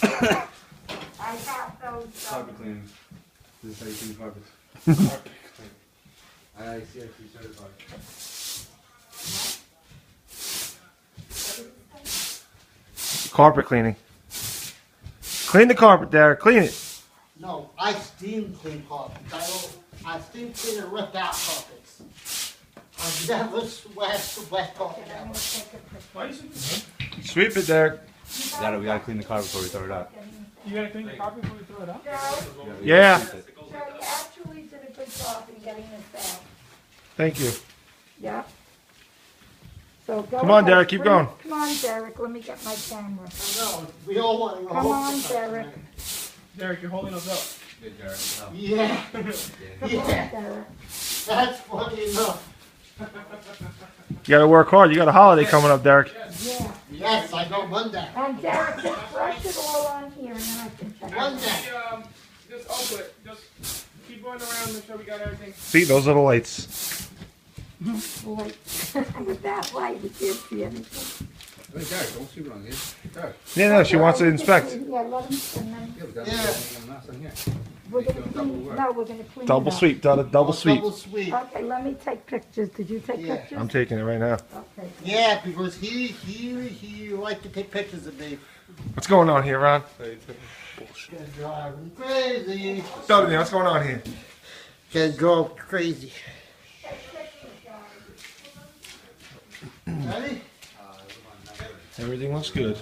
I have those, Carpet cleaning. This is how you clean carpets. Carpet clean. ICSC certified. Carpet cleaning. Clean the carpet, Derek. Clean it. No, I steam clean carpets. I steam clean and rip out carpets. I never sweat wet carpet I'm ever. gonna take a picture. Why are you sweeping? Sweep it, Derek. We gotta clean the carpet before we throw it out. You gotta clean the carpet before we throw it out? Joe, Yeah. Joe, you actually did a good job in getting this out. Thank you. Yeah. So go Come on, ahead. Derek, keep going. Come on, Derek, let me get my camera. I know, we all want to go Come home on, sometime, Derek. man. Derek, you're holding us up. Good, Jared. No. Yeah, Come on, yeah, Derek. that's funny enough. You gotta work hard. You got a holiday coming up, Derek. Yeah. Yes, I go Monday. And Derek, just brush it all on here and then I can check it. Monday. Just open it. Just keep going around, make sure we got everything. See, those are the lights. Boy, with that light, we can't see anything. Hey, Jared, don't sleep on here. Jared. Yeah, no, she wants to inspect. Yeah, let him, and then Yeah, we gotta Yeah. make a mess in here. we're gonna clean, no, we're gonna clean it Double up. sweep, double sweep. Double sweep. Okay, let me take pictures. Did you take Yeah. pictures? I'm taking it right now. Okay. Yeah, because he liked to take pictures of me. What's going on here, Ron? Gonna drive me crazy. Tell me, what's going on here? Gonna go crazy. Ready? Everything looks good.